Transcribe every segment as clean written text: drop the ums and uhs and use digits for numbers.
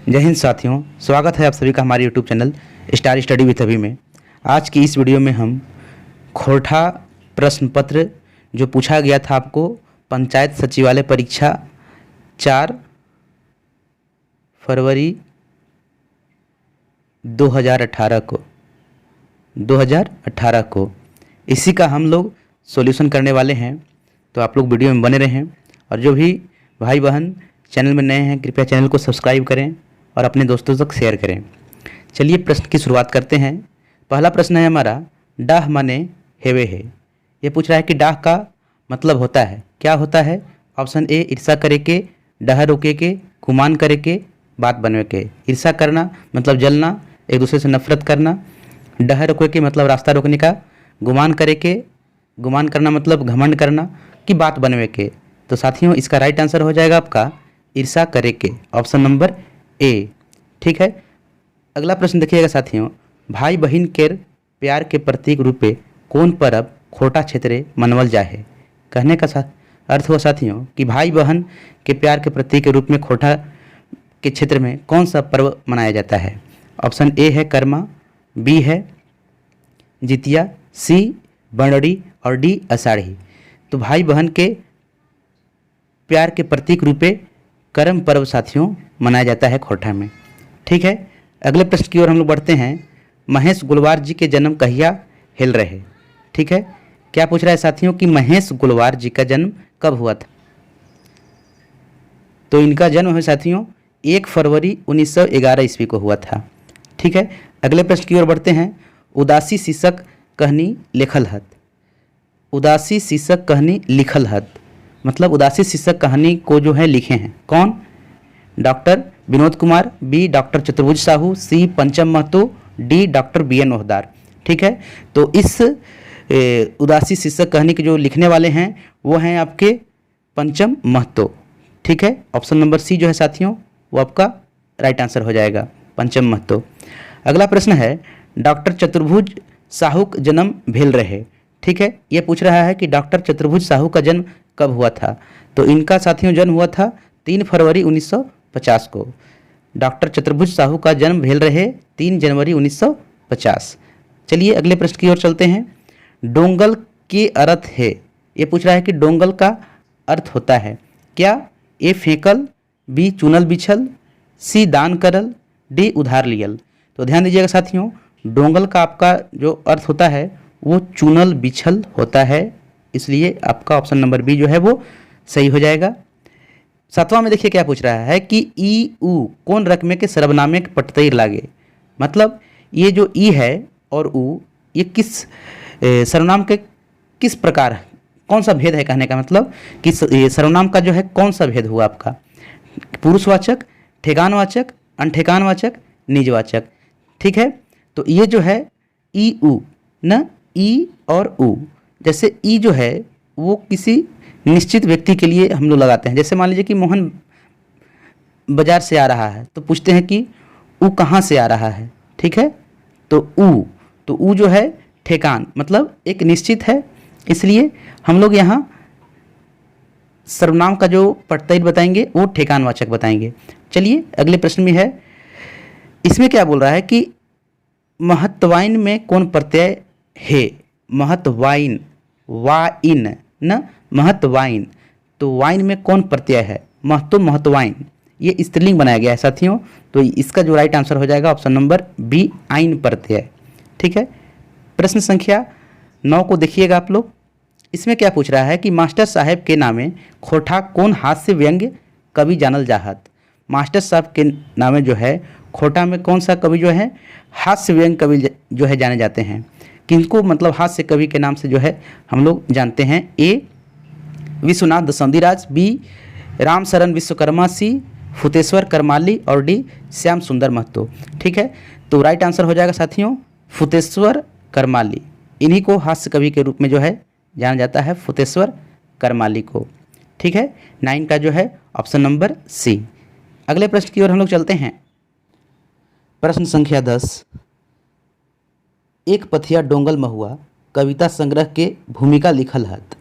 जय हिंद साथियों, स्वागत है आप सभी का हमारे YouTube channel star study with अभी में। आज की इस वीडियो में हम खोरठा प्रश्न पत्र जो पूछा गया था आपको पंचायत सचिवालय परीक्षा 4 फरवरी 2018 को इसी का हम लोग सॉल्यूशन करने वाले हैं। तो आप लोग वीडियो में बने रहें और जो भी भाई बहन चैनल में नए हैं कृपया चैनल को सब्सक्राइब करें और अपने दोस्तों तक शेयर करें। चलिए प्रश्न की शुरुआत करते हैं। पहला प्रश्न है हमारा, डाह माने हेवे है। ये पूछ रहा है कि डाह का मतलब होता है, क्या होता है? ऑप्शन ए ईर्षा करे के, डाह रोके के, गुमान करे के, बात बनवे के। ईर्षा करना मतलब जलना, एक दूसरे से नफरत करना। डाह रोके के मतलब रास्ता रोकने का। गुमान करे के, गुमान करना मतलब घमंड करना कि बात बनवे के। तो साथियों इसका राइट आंसर हो जाएगा आपका ईर्षा करे के, ऑप्शन नंबर ए। ठीक है, अगला प्रश्न देखिएगा साथियों, भाई बहन के प्यार के प्रतीक रूपे कौन पर्व खोटा क्षेत्रे मनवल जाहे। कहने का अर्थ हुआ साथियों कि भाई बहन के प्यार के प्रतीक के रूप में खोटा के क्षेत्र में कौन सा पर्व मनाया जाता है। ऑप्शन ए है कर्मा, बी है जितिया, सी बंडड़ी और डी आषाढ़ी। तो भाई बहन के प्यार के प्रतीक रूपे करम पर्व साथियों मनाया जाता है खोरठा में। ठीक है, अगले प्रश्न की ओर हम लोग बढ़ते हैं। महेश गुलवार जी के जन्म कहिया हेल रहे। ठीक है, क्या पूछ रहा है साथियों कि महेश गुलवार जी का जन्म कब हुआ था। तो इनका जन्म है साथियों 1 फरवरी 1911 ईस्वी को हुआ था। ठीक है, अगले प्रश्न की ओर बढ़ते हैं। उदासी शीर्षक कहनी लिखल हत। उदासी शीर्षक कहनी लिखल हत मतलब उदासी शीर्षक कहानी को जो है लिखे हैं कौन? Doctor Vinod Kumar, B doctor Chaturbhuj Sahu, C Pancham Mahto, D doctor B N Ohdar. ठीक है, तो इस उदासी शीर्षक कहानी के जो लिखने वाले हैं वो हैं आपके पंचम महतो। ठीक है, ऑप्शन नंबर सी जो है साथियों वो आपका राइट आंसर हो जाएगा, पंचम महतो। अगला प्रश्न है, डॉक्टर चतुर्भुज साहू का जन्म भेल रहे। ठीक है, ये पूछ रहा है कि डॉक्टर चतुर्भुज साहू का जन्म कब हुआ था। तो इनका साथियों जन्म हुआ था 3 फरवरी 1950 को। डॉक्टर चतुर्भुज साहू का जन्म भेल रहे 3 जनवरी 1950। चलिए अगले प्रश्न की ओर चलते हैं। डोंगल के अर्थ है। ये पूछ रहा है कि डोंगल का अर्थ होता है क्या? ए फेंकल, बी चुनल बिछल, सी दान करल, डी उधार लियल। तो ध्यान दीजिएगा साथियों, डोंगल का आपका जो अर्थ होता है वो चुनल बिछल होता है, इसलिए आपका ऑप्शन नंबर बी जो है वो सही हो जाएगा। 7वां में देखिए क्या पूछ रहा है कि ई उ कौन रकमे के सर्वनामे के पटतैर लागे। मतलब ये जो ई है और उ ये किस सर्वनाम के किस प्रकार कौन सा भेद है। कहने का मतलब कि सर्वनाम का जो है कौन सा भेद हुआ आपका, पुरुषवाचक, ठेकानवाचक, अनठेकानवाचक, निजवाचक। ठीक है, तो ये जो है ई उ न, ई और उ, जैसे ई जो है वो किसी निश्चित व्यक्ति के लिए हम लोग लगाते हैं। जैसे मान लीजिए कि मोहन बाजार से आ रहा है तो पूछते हैं कि उ कहाँ से आ रहा है। ठीक है, तो उ जो है ठेकान मतलब एक निश्चित है, इसलिए हम लोग यहाँ सर्वनाम का जो पटतैर बताएंगे वो ठेकानवाचक बताएंगे। चलिए अगले प्रश्न में है, इसमें क्या बोल रहा है कि महत्वाइन में कौन प्रत्यय है। महत्वाइन, वाइन न महत्वाइन, तो वाइन में कौन प्रत्यय है? महत्व महत्वाइन, ये स्त्रीलिंग बनाया गया है साथियों। तो इसका जो राइट आंसर हो जाएगा ऑप्शन नंबर बी आइन प्रत्यय। ठीक है, प्रश्न संख्या 9 को देखिएगा आप लोग। इसमें क्या पूछ रहा है कि मास्टर साहब के नामे खोरठा कौन हास्य व्यंग्य कवि जानल जाहत। मास्टर साहब के नामे जो है खोरठा में कौन सा कवि जो है हास्य व्यंग्य कवि जो है जाने जाते हैं। किनको मतलब हास्य कवि के नाम से जो है हम लोग जानते हैं। ए विश्वनाथ दसौंधीराज, बी राम शरण विश्वकर्मा, सी फुतेश्वर करमाली और डी श्याम सुंदर महतो। ठीक है, तो राइट आंसर हो जाएगा साथियों फुतेश्वर करमाली। इन्हीं को हास्य कवि के रूप में जो है जाना जाता है, फुतेश्वर करमाली को। ठीक है, 9 का जो है ऑप्शन नंबर सी। अगले प्रश्न की ओर हम लोग चलते हैं। प्रश्न संख्या 10, एक पथिया डोंगल महुआ कविता संग्रह के भूमिका लिखल हत।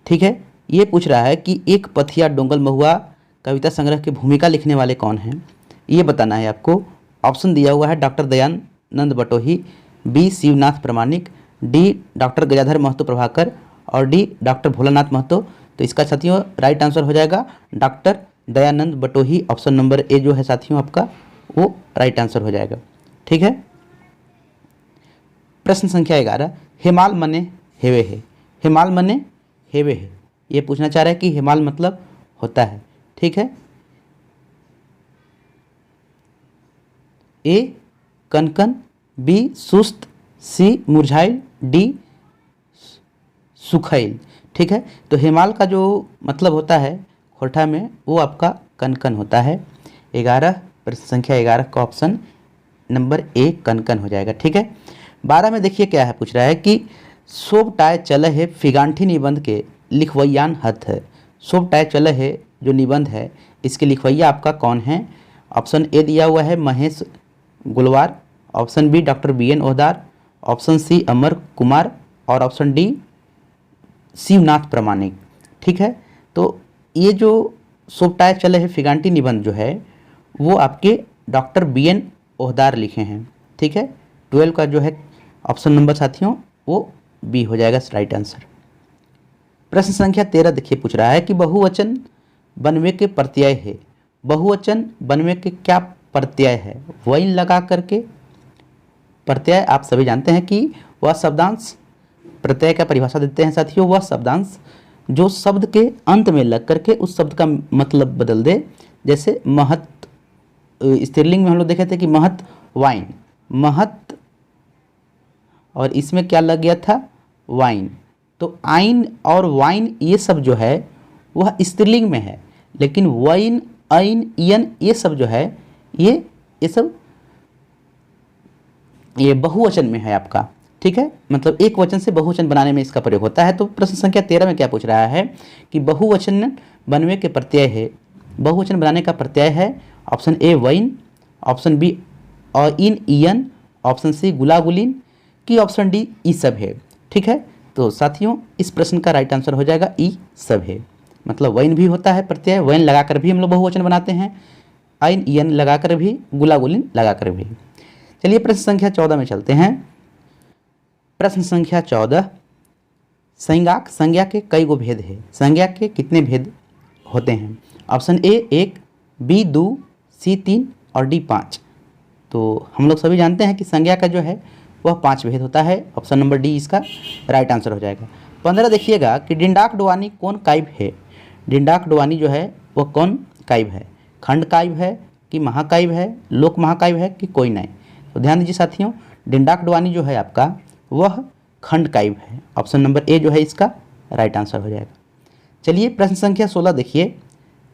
ठीक है, ये पूछ रहा है कि एक पथिया डोंगल महुआ कविता संग्रह की भूमिका लिखने वाले कौन हैं। ये बताना है आपको। ऑप्शन दिया हुआ है डॉक्टर दयानंद बटोही, बी शिवनाथ प्रामाणिक, डी डॉक्टर गजाधर महतो प्रभाकर और डी डॉक्टर भोलानाथ महतो। तो इसका साथियों राइट आंसर हो जाएगा डॉक्टर दयानंद बटोही। ऑप्शन नंबर ए जो है साथियों आपका वो राइट आंसर हो जाएगा। ठीक है। प्रश्न संख्या 11, हेमाल मने हेवे है। हेमाल मने हेवे है, ये पूछना चाह रहा है कि हेमाल मतलब होता है। ठीक है। ए कनकन, बी सुस्त, सी मुरझाइल, डी सुखैल। ठीक है। तो हेमाल का जो मतलब होता है खोरठा में वो आपका कनकन होता है। 11 प्रश्न संख्या 11 का ऑप्शन नंबर ए कनकन हो जाएगा। ठीक है। 12 में देखिए क्या है, पूछ रहा है कि सोबटाय चल है फिगांठी निबंध के लिखवैयान हथ है। सोबटाय चल है जो निबंध है इसके लिखवैया आपका कौन है? ऑप्शन ए दिया हुआ है Mahesh Gulwar, option B doctor B N Ohdar, option C Amar Kumar और ऑप्शन डी शिवनाथ प्रामाणिक। ठीक है। तो ये जो सोबटाय चल है फिगांठी निबंध जो है वो आपके डॉक्टर बी एन ओहदार लिखे हैं। ठीक है। 12 का जो है ऑप्शन नंबर साथियों वो बी हो जाएगा राइट आंसर। प्रश्न संख्या 13 देखिए, पूछ रहा है कि बहुवचन बनवे के प्रत्यय है। बहुवचन बनवे के क्या प्रत्यय है? वैन लगा करके प्रत्यय आप सभी जानते हैं कि वह शब्दांश, प्रत्यय का परिभाषा देते हैं साथियों, वह शब्दांश जो शब्द के अंत में लग करके उस शब्द का मतलब बदल दे। जैसे महत, स्त्रीलिंग में हम लोग देखे थे कि महत वाइन, महत, और इसमें क्या लग गया था? वाइन। तो आइन और वाइन ये सब जो है वह स्त्रीलिंग में है, लेकिन वाइन, आइन, यन ये सब जो है ये सब ये बहुवचन में है आपका। ठीक है। मतलब एक वचन से बहुवचन बनाने में इसका प्रयोग होता है। तो प्रश्न संख्या 13 में क्या पूछ रहा है कि बहुवचन बनवे के प्रत्यय है, बहुवचन बनाने का प्रत्यय है ऑप्शन ए वाइन, ऑप्शन बी और इन ईयन, ऑप्शन सी गुलागुलिन की ऑप्शन डी ई सब है। ठीक है। तो साथियों इस प्रश्न का राइट आंसर हो जाएगा ई सब है। मतलब वाइन भी होता है प्रत्यय, वाइन लगाकर भी हम लोग बहुवचन बनाते हैं, आइन ईयन लगाकर भी, गुलागुलिन लगाकर भी। चलिए प्रश्न संख्या 14 में चलते हैं। प्रश्न संख्या 14, संज्ञाक, संज्ञा के कई गो भेद है? संज्ञा के कितने भेद होते हैं? ऑप्शन ए 1, बी 2, सी 3 और डी 5। तो हम लोग सभी जानते हैं कि संज्ञा का जो है वह 5 भेद होता है। ऑप्शन नंबर डी इसका राइट आंसर हो जाएगा। 15 देखिएगा कि डिंडाक डुआनी कौन कायव है? डिंडाक डुआनी जो है वह कौन कायव है? खंड कायव है कि महाकायव है, लोक महाकायव है कि कोई नहीं? तो ध्यान दीजिए साथियों, डिंडाक डुआनी जो है आपका वह खंड कायव है। ऑप्शन नंबर ए जो है इसका राइट आंसर हो जाएगा। चलिए प्रश्न संख्या 16 देखिए,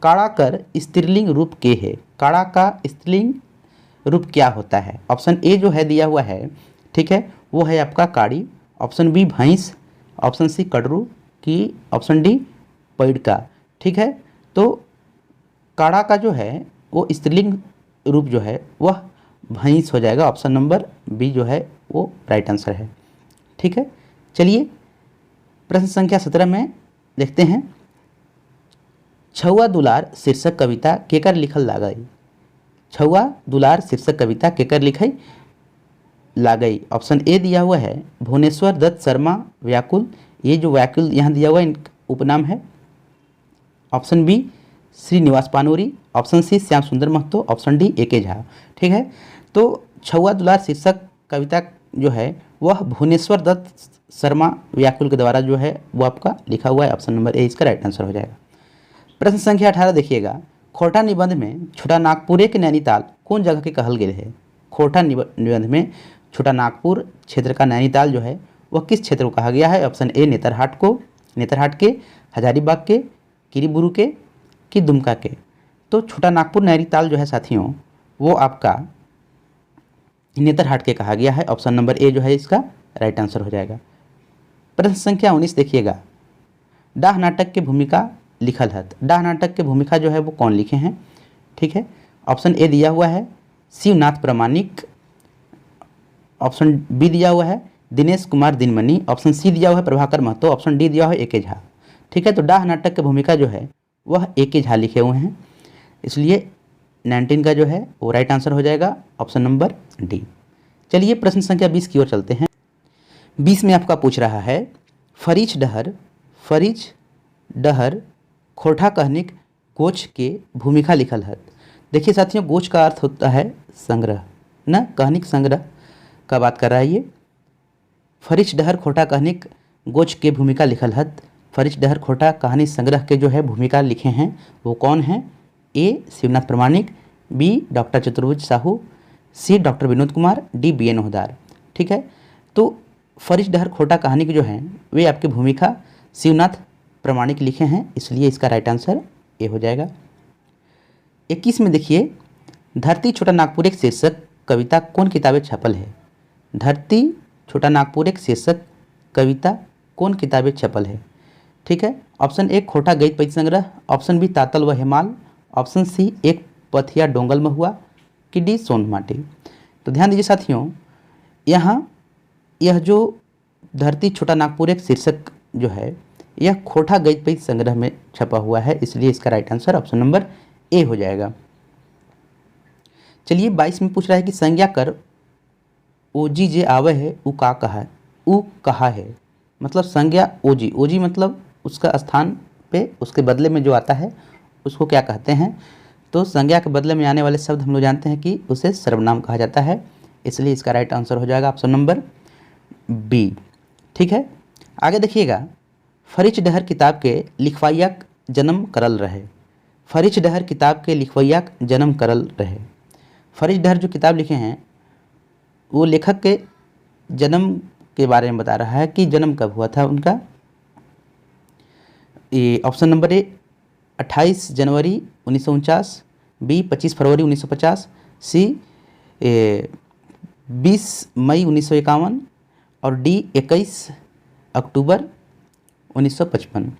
काड़ाकर स्त्रीलिंग रूप के है। काड़ा का स्त्रीलिंग रूप क्या होता है? ऑप्शन ए जो है दिया हुआ है, ठीक है, वो है आपका काड़ी, ऑप्शन बी भैंस, ऑप्शन सी कटरू की ऑप्शन डी पैड का। ठीक है। तो काड़ा का जो है वो स्त्रीलिंग रूप जो है वह भैंस हो जाएगा। ऑप्शन नंबर बी जो है वो राइट आंसर है। ठीक है। चलिए प्रश्न संख्या 17 में देखते हैं, छुआ दुलार शीर्षक कविता केकर लिखल लागई? छुआ दुलार शीर्षक कविता केकर लिखई लागई? ऑप्शन ए दिया हुआ है भुवनेश्वर दत्त शर्मा व्याकुल, ये जो व्याकुल यहाँ दिया हुआ है उपनाम है। Option B Srinivas Panori, option C Shyam Sundar Mahto, option D ए.के. झा। ठीक है। तो छुआ दुलार शीर्षक कविता जो है वह भुवनेश्वर दत्त शर्मा व्याकुल के द्वारा जो है वो आपका लिखा हुआ है। ऑप्शन नंबर ए इसका राइट आंसर हो जाएगा। प्रश्न संख्या 18 देखिएगा, खोरठा निबंध में छोटा नागपुर के नैनीताल कौन जगह के कहल गए है? खोरठा निबंध में छोटा नागपुर क्षेत्र का नैनीताल जो है वह किस क्षेत्र को कहा गया है? ऑप्शन ए नेतरहाट को, नेतरहाट के, हजारीबाग के, किरीबुरू के कि दुमका के? तो छोटा नागपुर नैनीताल जो है साथियों वो आपका नेतरहाट के कहा गया है। ऑप्शन नंबर ए जो है इसका राइट आंसर हो जाएगा। प्रश्न संख्या 19 देखिएगा, डाह नाटक की भूमिका लिखल हत। डाह नाटक की भूमिका जो है वो कौन लिखे हैं? ठीक है। ऑप्शन ए दिया हुआ है शिवनाथ प्रामाणिक, ऑप्शन बी दिया हुआ है दिनेश कुमार दिनमणि, ऑप्शन सी दिया हुआ है प्रभाकर महतो, ऑप्शन डी दिया हुआ है ए.के. झा। ठीक है। तो डाह नाटक की भूमिका जो है वह ए.के. झा लिखे हुए हैं, इसलिए 19 का जो है वो राइट आंसर हो जाएगा ऑप्शन नंबर डी। चलिए प्रश्न संख्या 20 की ओर चलते हैं। 20 में आपका पूछ रहा है फरीच डहर खोठा कहनिक गोच के भूमिका लिखल है। देखिए साथियों, गोच का अर्थ होता है संग्रह ना, कहनिक संग्रह का बात कर रहा है ये। फरीच डहर खोठा कहनिक गोच के भूमिका लिखल है। फरीच डहर खोठा कहानी संग्रह के जो है भूमिका लिखे हैं वो कौन हैं? ए शिवनाथ प्रमाणिक, B doctor Chaturbhuj Sahu, C doctor Vinod Kumar, D B N Ohdar. ठीक है, तो फरीच डहर खोठा कहानी की जो हैं वे आपकी भूमिका शिवनाथ प्रमाणिक लिखे हैं, इसलिए इसका राइट आंसर ए हो जाएगा। 21 में देखिए धरती छोटा नागपुर एक शीर्षक कविता कौन किताबें छपल है? धरती छोटा नागपुर एक शीर्षक कविता कौन किताबें छपल है? ठीक है, ऑप्शन ए खोठा गीत पद्य संग्रह, ऑप्शन बी तातल व हेमाल, ऑप्शन सी एक पथिया डोंगल में हुआ, कि डी सोन माटी। तो ध्यान दीजिए साथियों, यहाँ यह जो धरती छोटा नागपुर एक शीर्षक जो है यह खोठा गीत पद्य संग्रह में छपा हुआ है, इसलिए इसका राइट आंसर ऑप्शन नंबर ए हो जाएगा। चलिए 22 में पूछ रहा है कि संज्ञा कर ओजी जे आवे है उ का कहा है? उ कहा है मतलब संज्ञा ओजी, ओजी मतलब उसका स्थान पे उसके बदले में जो आता है उसको क्या कहते हैं? तो संज्ञा के बदले में आने वाले शब्द हम लोग जानते हैं कि उसे सर्वनाम कहा जाता है, इसलिए इसका राइट आंसर हो जाएगा ऑप्शन नंबर बी। ठीक है, आगे देखिएगा फरीच डहर किताब के लिखवाइयाक जन्म करल रहे। फरीच डहर किताब के लिखवाइयाक जन्म करल रहे। फरीच डहर जो किताब लिखे हैं वो लेखक के जन्म के बारे में बता रहा है कि जन्म कब हुआ था उनका। ये ऑप्शन नंबर ए 28 जनवरी 1949, बी 25 फरवरी 1950, सी 20 मई 1951 और डी 21 अक्टूबर 1955।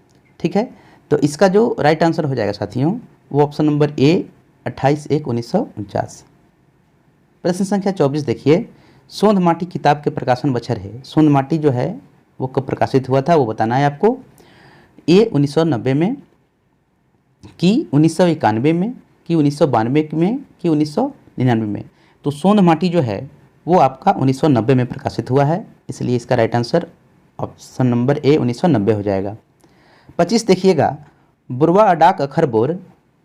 ठीक है, तो इसका जो राइट आंसर हो जाएगा साथियों वो ऑप्शन नंबर ए 28/1/1949। प्रश्न संख्या 24 देखिए सोंध माटी किताब के प्रकाशन बछर है। सोंध माटी जो है वो कब प्रकाशित हुआ था वो बताना है आपको। ए 1990 में, कि 1991 में, कि 1992 में, कि 1999 में। तो सोंध माटी जो है वो आपका 1990 में प्रकाशित हुआ है, इसलिए इसका right answer option number A 1990 हो जाएगा। 25 देखिएगा बुरवा अडाक अखर बोर,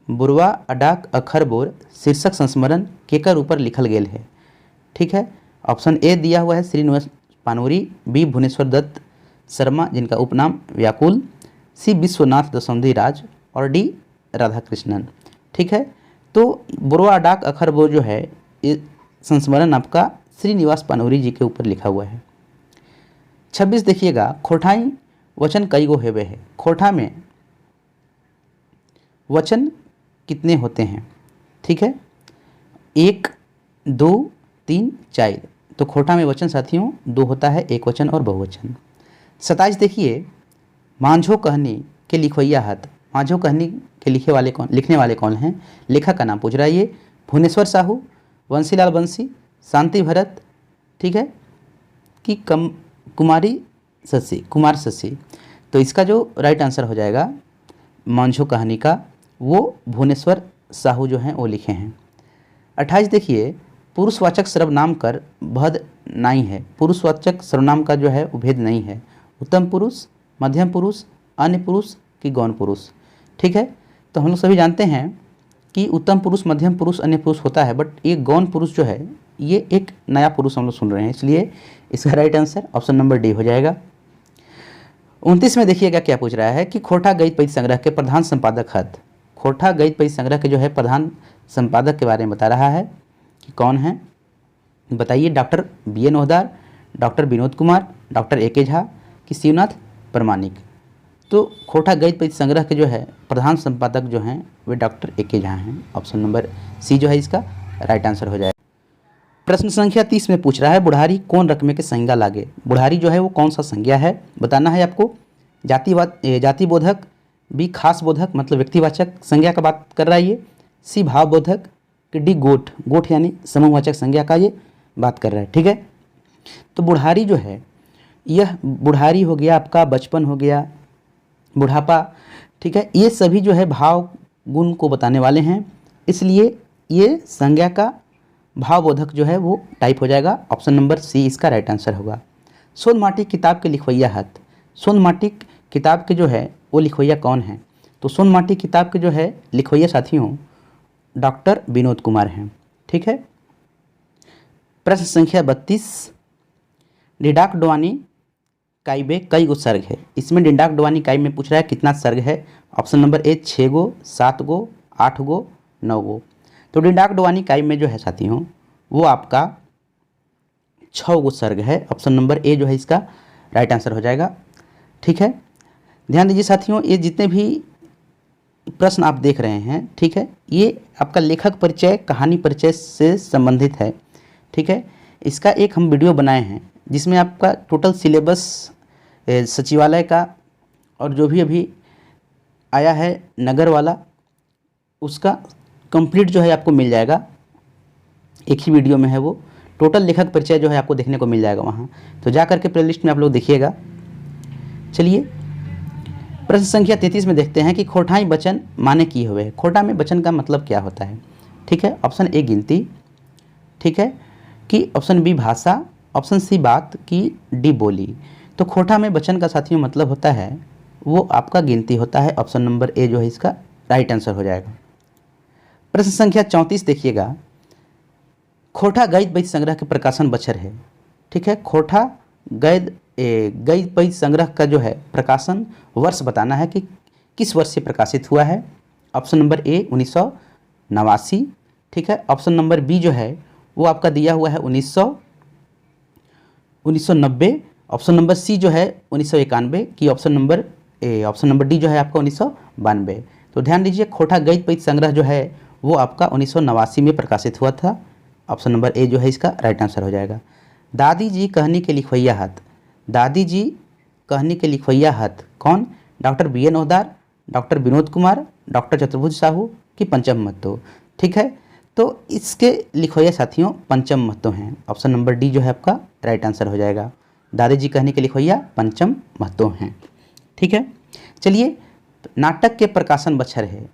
बुरवा अडाक अखर बोर शीर्षक संस्मरण केकर ऊपर लिखल गेल है? ठीक है, ऑप्शन ए दिया हुआ है श्रीनिवास पानोरी, बी भुवनेश्वर दत्त शर्मा जिनका उपनाम व्याकुल, सी विश्वनाथ दसौंधी राज और डी राधा कृष्णन। ठीक है, तो बुरवा अडाक अखर बोर जो है ये संस्मरण आपका श्रीनिवास पानोरी जी के ऊपर लिखा हुआ है। 26 देखिएगा खोठाई वचन कई गो हेवे है। खोठा में वचन कितने होते हैं? ठीक है, 1 2 3 4। तो खोठा में वचन साथियों 2 होता है, एक वचन और बहुवचन। 27 देखिए मांझो कहनी के लिखवैया हाथ। मांझो कहनी के लिखने वाले कौन हैं? लेखक का नाम पूछ रहा है ये। भुवनेश्वर साहू, बंसीलाल बंसी, शांति भरत, ठीक है, कि कुमार शशि। तो इसका जो राइट आंसर हो जाएगा मांझो कहानी का वो भुवनेश्वर साहू जो हैं वो लिखे हैं। 28 देखिए पुरुषवाचक सर्वनाम कर भद नहीं है। पुरुषवाचक सर्वनाम का जो है वो भेद नहीं है। उत्तम पुरुष, मध्यम पुरुष, अन्य पुरुष कि गौण पुरुष। ठीक है, तो हम लोग सभी जानते हैं कि उत्तम पुरुष, मध्यम पुरुष, अन्य पुरुष होता है, बट ये गौण पुरुष जो है ये एक नया पुरुष हम लोग सुन रहे हैं, इसलिए इसका right answer option number D हो जाएगा। 29 में देखिएगा क्या पूछ रहा है कि खोठा गीत पद्य संग्रह के प्रधान संपादक हत। खोठा गीत पद्य संग्रह के जो है प्रधान संपादक के बारे में बता रहा है कि कौन है, बताइए। Doctor B N Ohdar, doctor Vinod Kumar, doctor A K Jha कि शिवनाथ प्रमाणिक। तो खोठा गीत पद्य संग्रह के जो है प्रधान संपादक जो हैं वे डॉक्टर ए के झा हैं। ऑप्शन नंबर सी जो है इसका राइट आंसर हो जाएगा। प्रश्न संख्या 30 में पूछ रहा है बुढ़ारी कौन रकमे के संज्ञा लागे। बुढ़ारी जो है वो कौन सा संज्ञा है बताना है आपको। जाति बोधक, बी खास बोधक मतलब व्यक्तिवाचक संज्ञा का बात कर रहा है ये, सी भाव बोधक, कि डी गोठ, गोठ यानी समूहवाचक संज्ञा का ये बात कर रहा है। ठीक है, तो बुढ़ारी जो है यह बुढ़ारी हो गया आपका, बचपन हो गया, बुढ़ापा, ठीक है, ये सभी जो है भाव गुण को बताने वाले हैं, इसलिए ये संज्ञा का भावबोधक जो है वो टाइप हो जाएगा। ऑप्शन नंबर सी इसका राइट आंसर होगा। सोन माटी किताब के लिखवैया हत। सोन माटी किताब के जो है वो लिखवैया कौन है? तो सोन माटी किताब के जो है लिखवैया साथियों डॉक्टर विनोद कुमार हैं। ठीक है। प्रश्न संख्या 32, डिडाक डोआनी काई में कई गो सर्ग है? इसमें डिडाक डोआनी काई में पूछ रहा है कितना सर्ग है? ऑप्शन नंबर ए 6 गो, 7 गो, 8 गो, 9 गो। तो डिडाक डोआनी काई में जो है साथियों वो आपका 6 गो सर्ग है। ऑप्शन नंबर ए जो है इसका राइट आंसर हो जाएगा। ठीक है। ध्यान दीजिए साथियों, ये जितने भी प्रश्न आप देख रहे हैं, ठीक है, ये आपका लेखक परिचय, कहानी परिचय से संबंधित है। ठीक है। इसका एक हम वीडियो बनाए हैं जिसमें आपका टोटल सिलेबस सचिवालय का और जो भी अभी आया है नगर वाला उसका कंप्लीट जो है आपको मिल जाएगा। एक ही वीडियो में है वो। टोटल लेखक परिचय जो है आपको देखने को मिल जाएगा वहाँ, तो जा करके प्लेलिस्ट में आप लोग देखिएगा। चलिए प्रश्न संख्या 33 में देखते हैं कि खोटाई वचन माने की हुए। खोटा में वचन का मतलब क्या होता है? ठीक है। ऑप्शन ए गिनती, ठीक है, कि ऑप्शन बी भाषा, ऑप्शन सी बात, की डी बोली। तो खोटा में वचन का साथियों मतलब होता है वो आपका गिनती होता है। ऑप्शन नंबर ए जो है इसका राइट आंसर हो जाएगा। प्रश्न संख्या 34 देखिएगा, खोटा गद्य पद्य संग्रह के प्रकाशन बछर है। ठीक है। खोटा गद्य पद्य संग्रह का जो है प्रकाशन वर्ष बताना है कि किस वर्ष से प्रकाशित हुआ है। ऑप्शन नंबर ए 1989। ठीक है। ऑप्शन नंबर बी जो है वो आपका दिया हुआ है 1990। ऑप्शन नंबर सी जो है 1991 की। ऑप्शन नंबर डी जो है आपका 1992। तो ध्यान दीजिए खोटा गद्य पद्य संग्रह जो है वो आपका 1989 में प्रकाशित हुआ था। ऑप्शन नंबर ए जो है इसका राइट आंसर हो जाएगा। दादी जी कहनी के लिखवैया हत। दादी जी कहनी के लिखवैया हत कौन? Doctor B N Ohdar, doctor Vinod Kumar, doctor Chaturbhuj Sahu की पंचम महतो। ठीक है। तो इसके लिखवैया साथियों पंचम महतो हैं। ऑप्शन नंबर डी जो है आपका राइट आंसर हो जाएगा। दादी जी कहनी के लिखवैया पंचम महतो हैं। ठीक है। चलिए नाटक के प्रकाशन बछर है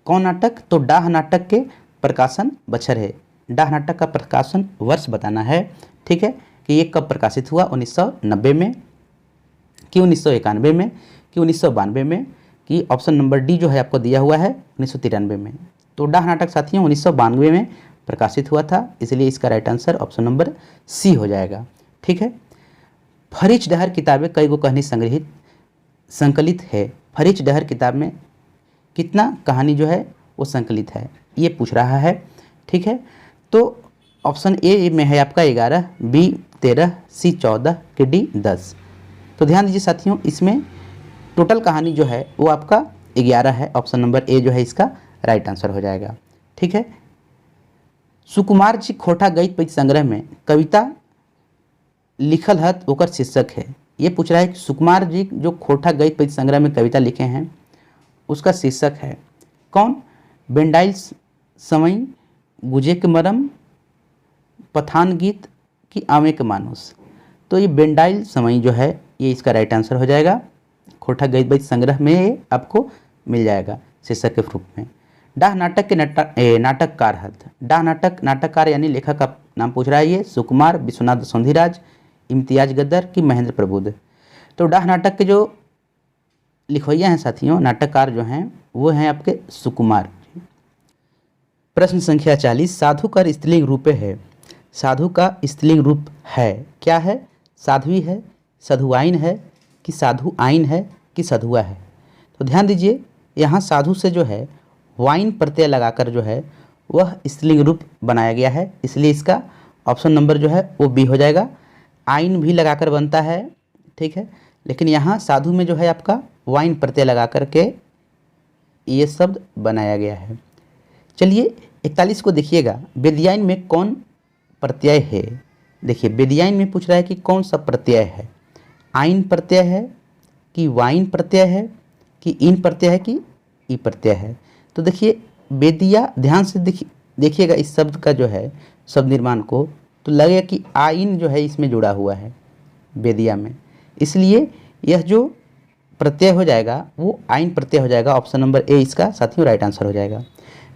कौन नाटक? तो डाह नाटक के प्रकाशन बछर है। डाह नाटक का प्रकाशन वर्ष बताना है। ठीक है। कि ये कब प्रकाशित हुआ? 1990 में, कि 1991 में, कि 1992 में, कि ऑप्शन नंबर डी जो है आपको दिया हुआ है 1993 में। तो डाह नाटक साथियों 1992 में प्रकाशित हुआ था, इसलिए इसका right answer option number C हो जाएगा। ठीक है। फरीच डहर किताबें कई गो कहानी संकलित है। फरीच डहर किताब में कितना कहानी जो है वो संकलित है ये पूछ रहा है। ठीक है। तो ऑप्शन ए में है आपका 11, बी 13, सी 14, के डी 10। तो ध्यान दीजिए साथियों इसमें टोटल कहानी जो है वो आपका 11 है। ऑप्शन नंबर ए जो है इसका राइट आंसर हो जाएगा। ठीक है। सुकुमार जी खोटा गद्य पद्य संग्रह में कविता लिखल हत ओकर शीर्षक है। ये पूछ रहा है कि सुकुमार जी जो खोटा गद्य पद्य संग्रह में कविता लिखे हैं उसका शीर्षक है कौन? बेंडाइल समय, गुजे के मरम, पठान गीत की आवे के मानुस। तो ये बेंडाइल समय जो है ये इसका राइट आंसर हो जाएगा। खोटा गद्य पद्य संग्रह में ये आपको मिल जाएगा शीर्षक के रूप में। डाह नाटक के नाटककार हत। डाह नाटककार यानी लेखक का नाम पूछ रहा है ये सुकुमार, विश्वनाथ सोंधिराज, इम्तियाज गद्दर की महेंद्र प्रबुद्ध। तो डाह नाटक के जो लिखवैया हैं साथियों, नाटककार जो हैं वो हैं आपके सुकुमार। प्रश्न संख्या 40, साधु का स्त्रीलिंग रूप है। साधु का स्त्रीलिंग रूप है क्या है? साध्वी है, साधुआइन है, कि साधु आइन है, कि साधुआ है। तो ध्यान दीजिए यहाँ साधु से जो है वाइन प्रत्यय लगाकर जो है वह स्त्रीलिंग रूप बनाया गया है, इसलिए इसका ऑप्शन नंबर जो है वो बी हो जाएगा। आइन भी लगाकर बनता है। ठीक है। लेकिन यहाँ साधु में जो है आपका वाइन प्रत्यय लगा करके ये शब्द बनाया गया है। चलिए 41 को देखिएगा, बेदियाइन में कौन प्रत्यय है? देखिए बेदियाइन में पूछ रहा है कि कौन सा प्रत्यय है। आइन प्रत्यय है, कि वाइन प्रत्यय है, कि इन प्रत्यय है, कि ई प्रत्यय है। तो देखिए बेदिया, ध्यान से देखिएगा इस शब्द का जो है शब्द निर्माण को, तो लगेगा कि आइन जो है इसमें जुड़ा हुआ है बेदिया में, इसलिए यह जो प्रत्यय हो जाएगा वो आइन प्रत्यय हो जाएगा। ऑप्शन नंबर ए इसका साथियों राइट आंसर हो जाएगा।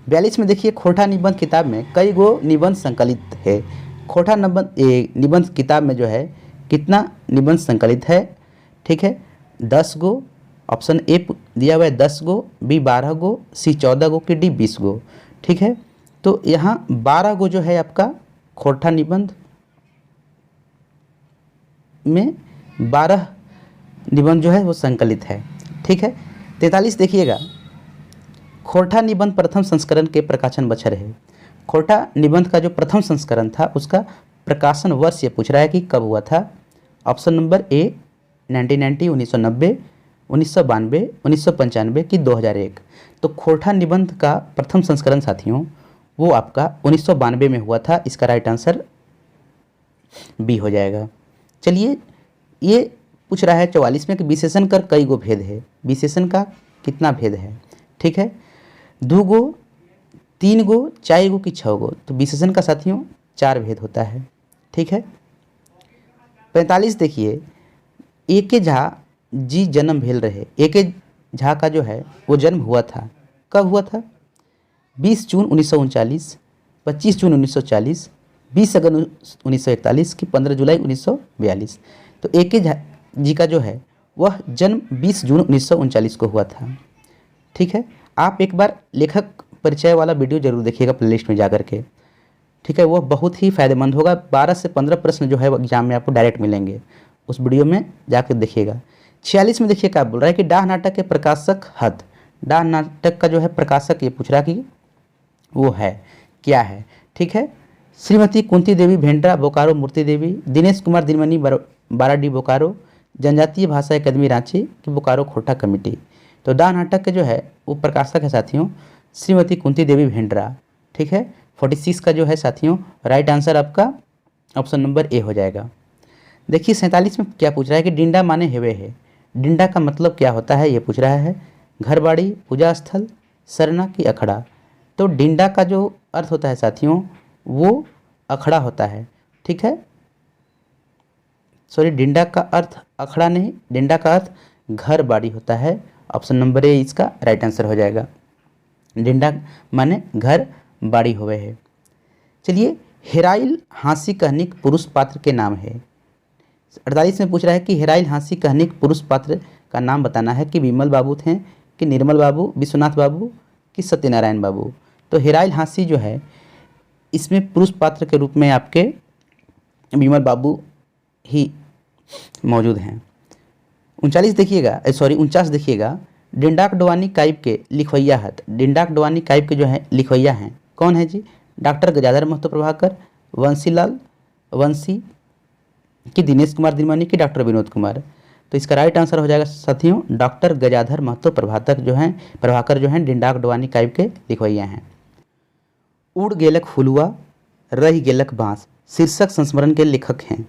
42 में देखिए, खोटा निबंध किताब में कई गो निबंध संकलित है। खोटा निबंध किताब में जो है कितना निबंध संकलित है? ठीक है, 10 गो। ऑप्शन ए दिया हुआ है 10 गो, बी 12 गो, सी 14 गो, कि डी 20 गो। ठीक है, तो यहाँ 12 गो जो है आपका खोटा निबंध में 12 निबंध जो है वो संकलित है। ठीक है, 43 देखिएगा, खोटा निबंध प्रथम संस्करण के प्रकाशन बछर है। खोटा निबंध का जो प्रथम संस्करण था उसका प्रकाशन वर्ष ये पूछ रहा है कि कब हुआ था। ऑप्शन नंबर ए 1990, 1990, 1992, 1995 कि 2001। तो खोटा निबंध का प्रथम संस्करण साथियों वो आपका 1992 में हुआ था। इसका राइट आंसर बी हो जाएगा। चलिए, ये पूछ रहा है 44 में कि विशेषण कर कई गो भेद है। विशेषण का कितना भेद है? ठीक है, 2 गो, 3 गो, 4 गो कि 6 गो। तो विशेषण का साथियों 4 भेद होता है। ठीक है, 45 देखिए, एके झा जी जन्म भेल रहे। एके झा का जो है वो जन्म हुआ था, कब हुआ था? 20 जून 1939, 25 जून 1940, 20 अगस्त 1941 कि 15 जुलाई 1942। तो एके झा जी का जो है वह जन्म 20 जून 1939 को हुआ था। ठीक है, आप एक बार लेखक परिचय वाला वीडियो जरूर देखिएगा प्लेलिस्ट में जाकर के। ठीक है, वह बहुत ही फ़ायदेमंद होगा। 12 से 15 प्रश्न जो है वो एग्जाम में आपको डायरेक्ट मिलेंगे, उस वीडियो में जाकर देखिएगा। 46 में देखिए क्या बोल रहा है कि डाह नाटक के प्रकाशक हद। डाह नाटक का जो है प्रकाशक ये पूछ रहा कि वो है क्या है। ठीक है, श्रीमती कुंती देवी भेंड्रा बोकारो मूर्ति देवी, दिनेश कुमार दिनमणि बाराडी बोकारो, जनजातीय भाषा अकादमी रांची की बोकारो खोटा कमेटी। तो डाह नाटक के जो है वो प्रकाशक है साथियों श्रीमती कुंती देवी भेंड्रा। ठीक है, 46 का जो है साथियों राइट आंसर आपका ऑप्शन नंबर ए हो जाएगा। देखिए 47 में क्या पूछ रहा है कि डिंडा माने हेवे है। डिंडा का मतलब क्या होता है ये पूछ रहा है। घर बाड़ी, पूजा स्थल, सरना की अखड़ा। तो डिंडा का जो अर्थ होता है साथियों वो अखड़ा होता है। ठीक है, सॉरी, डिंडा का अर्थ अखड़ा नहीं, डिंडा का अर्थ घर बाड़ी होता है। ऑप्शन नंबर ए इसका राइट आंसर हो जाएगा। डिंडा माने घर बाड़ी होवे है। चलिए, हेराइल हाँसी कहनिक पुरुष पात्र के नाम है। 48 में पूछ रहा है कि हेराइल हाँसी कहनिक पुरुष पात्र का नाम बताना है कि विमल बाबू थे, कि निर्मल बाबू, विश्वनाथ बाबू, कि सत्यनारायण बाबू। तो हेराइल हाँसी जो है इसमें पुरुष पात्र के रूप में आपके विमल बाबू ही मौजूद हैं। 39 देखिएगा, सॉरी 49 देखिएगा, डिंडाक डवानी काइब के लिखवैया हत। डिंडाक डवानी काइब के जो है लिखवैया हैं कौन है जी? डॉक्टर गजाधर महतो प्रभाकर, वंशीलाल वंशी, कि दिनेश कुमार दिनमणि, कि डॉक्टर विनोद कुमार। तो इसका राइट आंसर हो जाएगा साथियों डॉक्टर गजाधर महतो प्रभाकर जो हैं डिंडाक डवानी काइब के लिखवैया हैं। उड़ गेलक फुलुआ रही गेलक बाँस शीर्षक संस्मरण के लेखक हैं।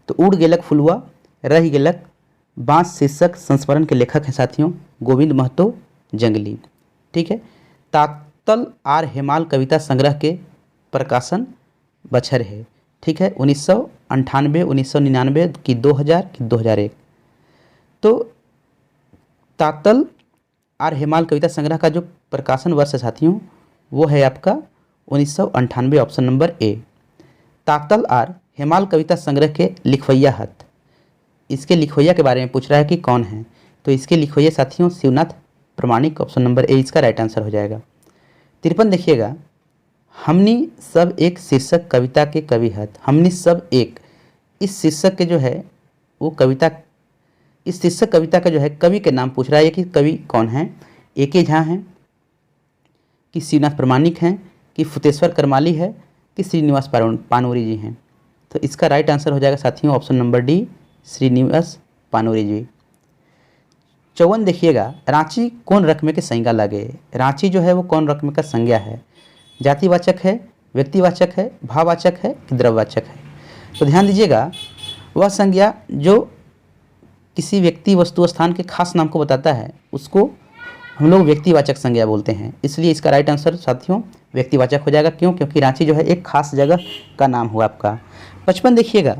तो उड़ गेलक फुलुआ रही गेलक बाँस शीर्षक संस्मरण के लेखक हैं साथियों गोविंद महतो जंगली। ठीक है, तातल आर हेमाल कविता संग्रह के प्रकाशन बछर है। ठीक है, 1998, 1999 कि 2000 कि 2001। तो तातल आर हेमाल कविता संग्रह का जो प्रकाशन वर्ष है साथियों वो है आपका 1998, ऑप्शन नंबर ए। तातल आर हेमाल कविता संग्रह के लिखवैया हत। इसके लिखवैया के बारे में पूछ रहा है कि कौन है। तो इसके लिखवैया साथियों शिवनाथ प्रमाणिक, ऑप्शन नंबर ए इसका राइट आंसर हो जाएगा। 53 देखिएगा, हमनी सब एक शीर्षक कविता के कवि हत। हमनी सब एक, इस शीर्षक के जो है वो कविता, इस शीर्षक कविता का जो है कवि के नाम पूछ रहा है कि कवि कौन है। एके झा हैं, कि शिवनाथ प्रमाणिक हैं, कि फुतेश्वर करमाली है, कि श्रीनिवास पानोरी जी हैं। तो इसका राइट आंसर हो जाएगा साथियों ऑप्शन नंबर डी श्रीनिवास पानोरी जी। 54 देखिएगा, रांची कौन रकमे के संज्ञा लगे। रांची जो है वो कौन रकमे का संज्ञा है? जातिवाचक है, व्यक्तिवाचक है, भाववाचक है कि द्रव्यवाचक है? तो ध्यान दीजिएगा, वह संज्ञा जो किसी व्यक्ति वस्तु स्थान के खास नाम को बताता है उसको हम लोग व्यक्तिवाचक संज्ञा बोलते हैं। इसलिए इसका राइट आंसर साथियों व्यक्तिवाचक हो जाएगा। क्यों? क्योंकि रांची जो है एक खास जगह का नाम हुआ आपका। 55 देखिएगा,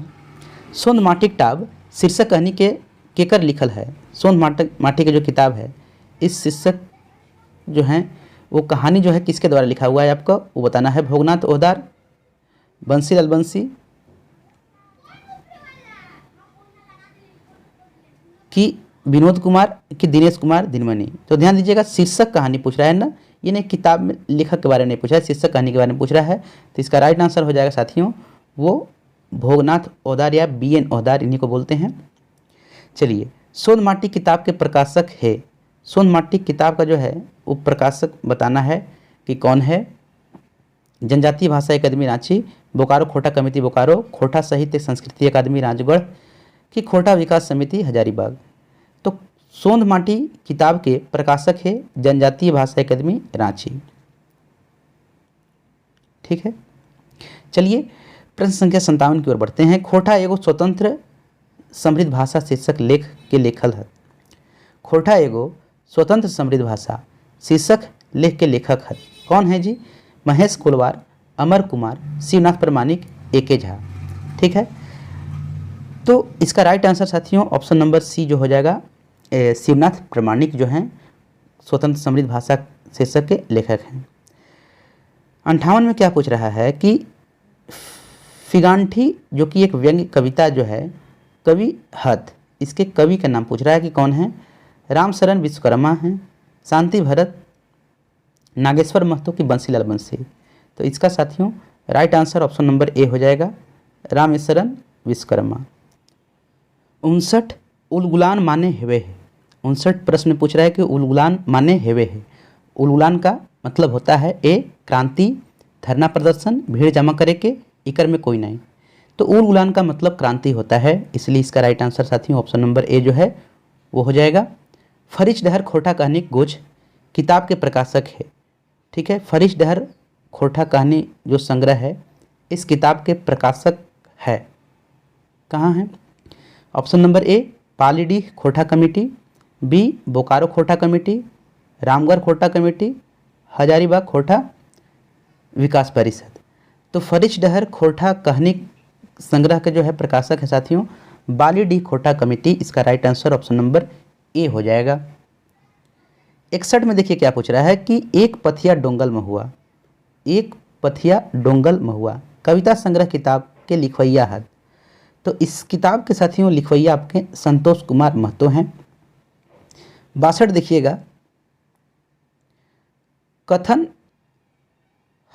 सोंद माटिक टाब शीर्षक कहनी के केकर लिखल है। सोंद माटी की जो किताब है इस शीर्षक जो हैं वो कहानी जो है किसके द्वारा लिखा हुआ है आपको वो बताना है। भोगनाथ ओहदार, बंसीलाल बंसी कि विनोद कुमार कि दिनेश कुमार दिनमणि। तो ध्यान दीजिएगा, शीर्षक कहानी पूछ रहा है ना, ये नहीं किताब में लेखक के बारे में नहीं पूछ रहा है, शीर्षक कहानी के बारे में पूछ रहा है। तो इसका राइट आंसर हो जाएगा साथियों वो भोगनाथ ओहदार या BN ओहदार, इन्हीं को बोलते हैं। चलिए, सोन माटी किताब के प्रकाशक है, सोन माटी किताब का जो है वो प्रकाशक बताना है कि कौन है। जनजातीय भाषा अकादमी रांची, बोकारो खोटा कमेटी बोकारो, खोटा साहित्य संस्कृति अकादमी राजगढ़ कि खोटा विकास समिति हजारीबाग। तो सोंध माटी किताब के प्रकाशक है जनजातीय भाषा अकादमी रांची। ठीक है, चलिए प्रश्न संख्या 57 की ओर बढ़ते हैं। खोटा एगो स्वतंत्र समृद्ध भाषा शीर्षक लेख के लेखल है। खोटा एगो स्वतंत्र समृद्ध भाषा शीर्षक लेख के लेखक है। कौन है जी? महेश कोलवार, अमर कुमार, शिवनाथ प्रमाणिक, AK झा। ठीक है, तो इसका राइट आंसर साथियों ऑप्शन नंबर C जो हो जाएगा। शिवनाथ प्रमाणिक जो हैं स्वतंत्र समृद्ध भाषा शीर्षक के लेखक हैं। 58 में क्या पूछ रहा है कि फिगांठी जो कि एक व्यंग्य कविता जो है कवि हद, इसके कवि का नाम पूछ रहा है कि कौन है। रामशरण विश्वकर्मा हैं, शांति भरत, नागेश्वर महतो की बंसीलाल बंसी। तो इसका साथियों right answer option number A हो जाएगा, रामेश्वरन विश्वकर्मा। 59 उलगुलान माने हेवे है। 59 प्रश्न पूछ रहा है कि उलगुलान माने हेवे है। उलगुलान का मतलब होता है A क्रांति, धरना प्रदर्शन, भीड़ जमा करे के, इकर में कोई नहीं। तो उलगुलान का मतलब क्रांति होता है, इसलिए इसका राइट आंसर साथियों ऑप्शन नंबर A जो है वो हो जाएगा। फरिश डहर खोटा कहानी गोज किताब के प्रकाशक है। ठीक है, फरिश डहर खोटा कहानी जो संग्रह है इस किताब के प्रकाशक है। कहाँ है? ऑप्शन नंबर A पालीडीह खोटा कमेटी, B बोकारो खोटा कमेटी, रामगढ़ खोटा कमेटी, हजारीबाग खोटा विकास परिषद। तो फरिश डहर खोटा कहानी संग्रह के जो है प्रकाशक है साथियों बालीडीह खोटा कमेटी। इसका right answer option number A हो जाएगा। 61 में देखिए क्या पूछ रहा है कि एक पथिया डोंगल महुआ, एक पथिया डोंगल महुआ कविता संग्रह किताब के लिखवैया है। तो इस किताब के साथियों लिखवैया आपके संतोष कुमार महतो हैं। 62 देखिएगा, कथन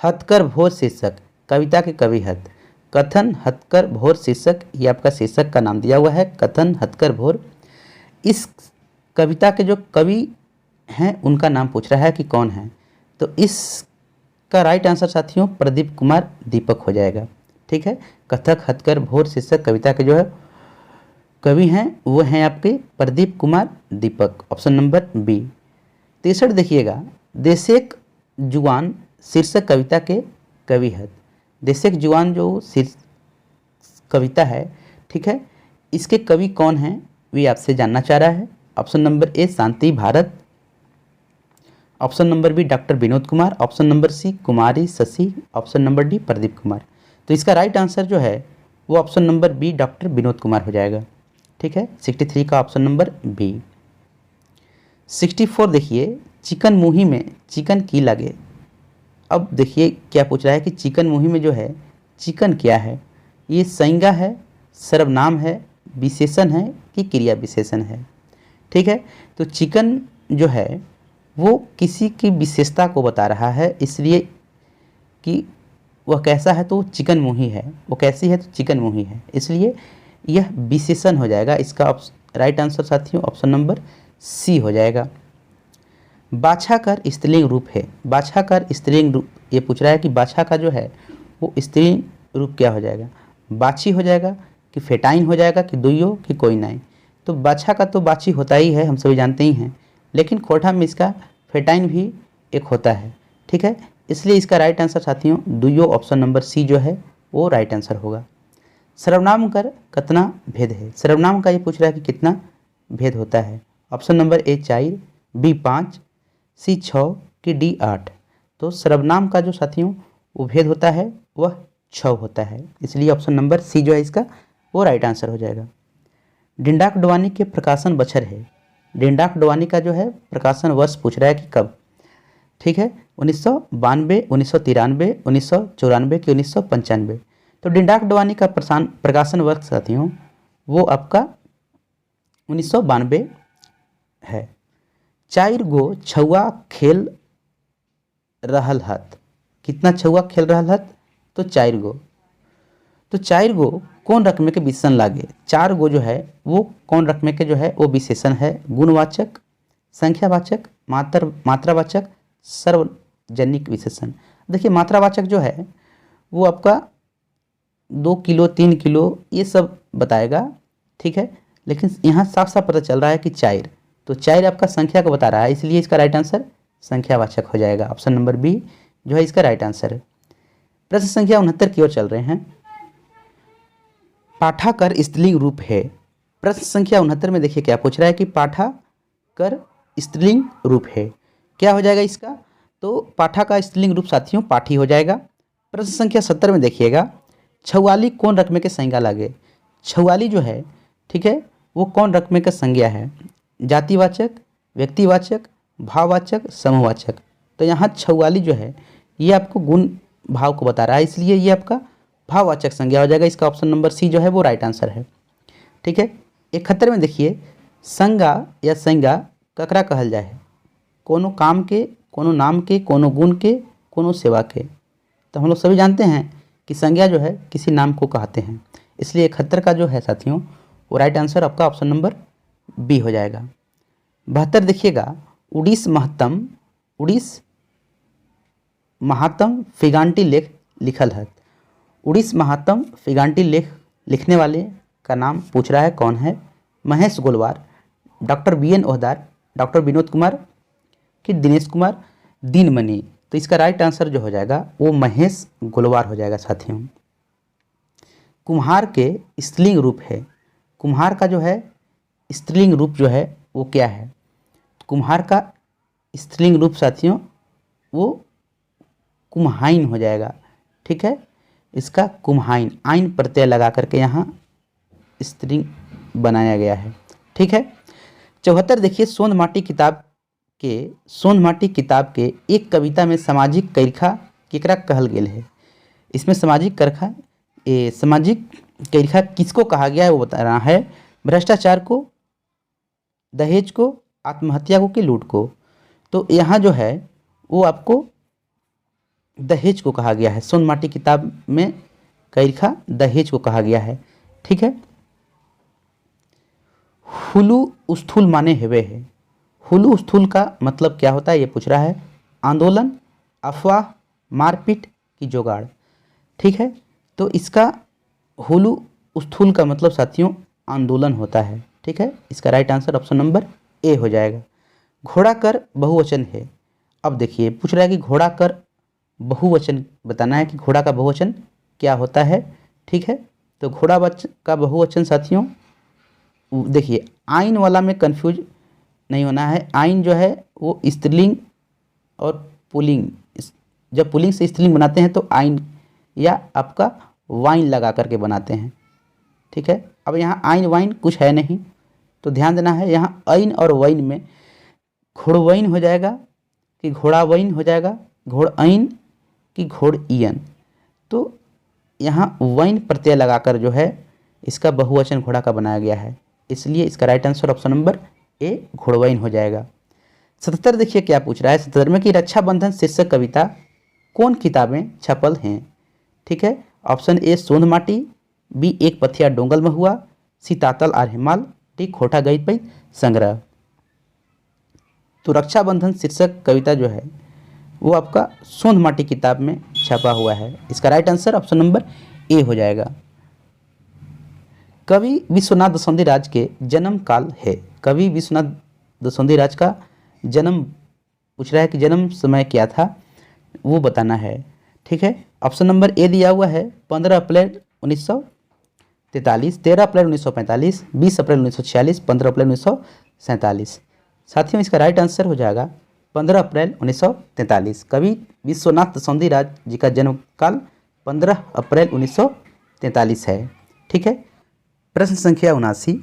हथकर भोर शीर्षक कविता के कवि हत। कथन हथकर भोर शीर्षक ये आपका शीर्षक का नाम दिया हुआ है, कथन हथकर भोर। इस कविता के जो कवि हैं उनका नाम पूछ रहा है कि कौन है। तो इसका राइट आंसर साथियों प्रदीप कुमार दीपक हो जाएगा। ठीक है, कथक हथकर भोर शीर्षक कविता के जो है कवि हैं वो हैं आपके Pradeep Kumar Deepak, option number B। 63 देखिएगा, देशेक जुआन शीर्षक कविता के कवि है। देशेक जुआन जो कविता है, ठीक है, इसके कवि कौन हैं वे आपसे जानना चाह रहा है। Option number A Shanti Bharat, option number B doctor Vinod Kumar, option number C Kumari Shashi, option number D Pradeep Kumar. तो इसका राइट आंसर जो है वो option number B doctor Vinod Kumar हो जाएगा। ठीक है, 63 का ऑप्शन नंबर B। 64 देखिए, चिकन मुही में चिकन की लगे। अब देखिए क्या पूछ रहा है कि चिकन मुही में जो है चिकन क्या है। ये संज्ञा है, सर्वनाम है, विशेषण है कि क्रिया विशेषण है। ठीक है, तो चिकन जो है वो किसी की विशेषता को बता रहा है, इसलिए कि वह कैसा है तो चिकन मुही है, वो कैसी है तो चिकन मुही है, इसलिए यह विशेषण हो जाएगा। इसका राइट आंसर साथियों ऑप्शन नंबर C हो जाएगा। बाछाकार स्त्रीलिंग रूप है। बाछाकार स्त्रीलिंग रूप ये पूछ रहा है कि बाछा का जो है वो स्त्रीलिंग रूप क्या हो जाएगा। बाछी हो जाएगा कि फेटाइन हो जाएगा कि दुइयो कि कोई नहीं। तो बाछा का तो बाछी होता ही है, हम सभी जानते ही हैं, लेकिन खोटा में इसका फेटाइन भी एक होता है। ठीक है, इसलिए इसका राइट आंसर साथियों दुइयो ऑप्शन नंबर C जो है वो राइट आंसर होगा। सर्वनाम कर कितना भेद है। सर्वनाम का ये पूछ रहा है कि कितना भेद होता है। Option number A 4, B 5, C 6 कि D 8। तो सर्वनाम का जो साथियों वो भेद होता है वह 6 होता है, इसलिए ऑप्शन नंबर C जो है इसका वो राइट आंसर हो जाएगा। डिंडाक डवानी के प्रकाशन बछर है। डिंडाक डवानी का जो है प्रकाशन वर्ष पूछ रहा है कि कब। ठीक है, 1992, 1993, 1994 कि 1995। तो डिंडाक डवानी का प्रकाशन वर्ष साथियों वो आपका 1992 है। चार गो छुआ खेल रहल हत। कितना छुआ खेल रहल हत? तो चार गो। तो चार गो कौन रकम के विशेषण लागे? चार गो जो है वो कौन रकम के जो है वो विशेषण है? गुणवाचक, संख्यावाचक, मात्रावाचक, सार्वजनिक विशेषण। देखिए मात्रावाचक जो है वो आपका 2 किलो 3 किलो ये सब बताएगा, ठीक है, लेकिन यहाँ साफ साफ पता चल रहा है कि चार, तो चार आपका संख्या को बता रहा है, इसलिए इसका राइट आंसर संख्यावाचक हो जाएगा। ऑप्शन नंबर बी जो है इसका राइट आंसर है। प्रश्न संख्या 69 की ओर चल रहे हैं। पाठाकर स्त्रीलिंग रूप है। प्रश्न संख्या 69 में देखिए क्या पूछ रहा है कि पाठाकर स्त्रीलिंग रूप है। क्या हो जाएगा इसका? तो पाठा का स्त्रीलिंग रूप साथियों पाठी हो जाएगा। प्रश्न संख्या 70 में देखिएगा, छुआली कौन रकम के संज्ञा लागे? छुआली जो है, ठीक है, वो कौन रकम का संज्ञा है? जातिवाचक, व्यक्तिवाचक, भाववाचक, समूहवाचक। तो यहाँ छुआली जो है ये आपको गुण भाव को बता रहा है, इसलिए ये आपका भाववाचक संज्ञा हो जाएगा। इसका ऑप्शन नंबर सी जो है वो राइट आंसर है, ठीक है। 71 में देखिए, संज्ञा या संज्ञा ककरा कहल जाए है? कोनो काम के, कोनो नाम के, कोनो गुण के, कोनो सेवा के। तो हम लोग सभी जानते हैं कि संज्ञा जो है किसी नाम को कहते हैं, इसलिए 71 का जो है साथियों वो राइट आंसर आपका ऑप्शन नंबर बी हो जाएगा। 72 देखिएगा, उड़ीस महात्म फिगांटी लेख लिखल है। उड़ीस महात्म फिगांटी लेख लिखने वाले का नाम पूछ रहा है, कौन है? Mahesh Golwar, doctor BN Ohdar, doctor Vinod Kumar कि दिनेश कुमार दीनमणि। तो इसका राइट आंसर जो हो जाएगा वो महेश गोलवार हो जाएगा साथियों। कुम्हार के स्त्रीलिंग रूप है। कुम्हार का जो है स्त्रीलिंग रूप जो है वो क्या है? कुम्हार का स्त्रीलिंग रूप साथियों वो कुम्हाइन हो जाएगा, ठीक है। इसका कुम्हाइन, आइन प्रत्यय लगा करके यहाँ स्त्रीलिंग बनाया गया है, ठीक है। 74 देखिए, सोंधमाटी किताब के एक कविता में सामाजिक कैरखा केकरा कहल गेल है? इसमें सामाजिक कैरखा किसको कहा गया है वो बता रहा है। भ्रष्टाचार को, दहेज को, आत्महत्या को कि लूट को। तो यहाँ जो है वो आपको दहेज को कहा गया है। सोंधमाटी किताब में कैरखा दहेज को कहा गया है, ठीक है। हुलू स्थूल माने हेवे है। हुलू स्थूल का मतलब क्या होता है ये पूछ रहा है। आंदोलन, अफवाह, मारपीट की जुगाड़, ठीक है। तो इसका हुलू स्थूल का मतलब साथियों आंदोलन होता है, ठीक है। इसका राइट आंसर ऑप्शन नंबर ए हो जाएगा। घोड़ा कर बहुवचन है। अब देखिए पूछ रहा है कि घोड़ा कर बहुवचन बताना है कि घोड़ा का बहुवचन क्या होता है, ठीक है। तो घोड़ा का बहुवचन साथियों देखिए आइन वाला में कंफ्यूज नहीं होना है। आइन जो है वो स्त्रीलिंग और पुल्लिंग, जब पुल्लिंग से स्त्रीलिंग बनाते हैं तो आइन या आपका वाइन लगा करके बनाते हैं, ठीक है। अब यहाँ आइन वाइन कुछ है नहीं, तो ध्यान देना है। यहाँ आइन और वाइन में घोड़वाइन हो जाएगा कि घोड़ावाइन हो जाएगा, घोड़आइन कि घोड़इयन। तो यहाँ वाइन प्रत्यय लगाकर जो है इसका बहुवचन घोड़ा का बनाया गया है, इसलिए इसका right answer option number A घोड़वाइन हो जाएगा। 77 देखिए क्या पूछ रहा है। 77 में कि रक्षाबंधन शीर्षक कविता कौन किताबें छपल हैं, ठीक है। ऑप्शन ए सोंधमाटी, बी एक पथिया डोंगल महुआ, सी तातल आर हिमाल, डी खोटा गई पई संग्रह। तो रक्षाबंधन शीर्षक कविता जो है वो आपका सोंधमाटी किताब में छपा हुआ है, इसका राइट आंसर ऑप्शन नंबर ए हो जाएगा। कवि विश्वनाथ दसौंधी राज के जन्म काल है। कवि विश्वनाथ दसौंधी राज का जन्म पूछ रहा है कि जन्म समय क्या था वो बताना है, ठीक है। ऑप्शन नंबर ए दिया हुआ है 15 अप्रैल 1943, 13 अप्रैल 1945, 20 अप्रैल 1946, 15 अप्रैल 1947। साथियों इसका राइट आंसर हो जाएगा 15 अप्रैल 1943। कवि विश्वनाथ दसौंधी राज जी का जन्म काल 15 अप्रैल 1943 है, ठीक है। प्रश्न संख्या 79,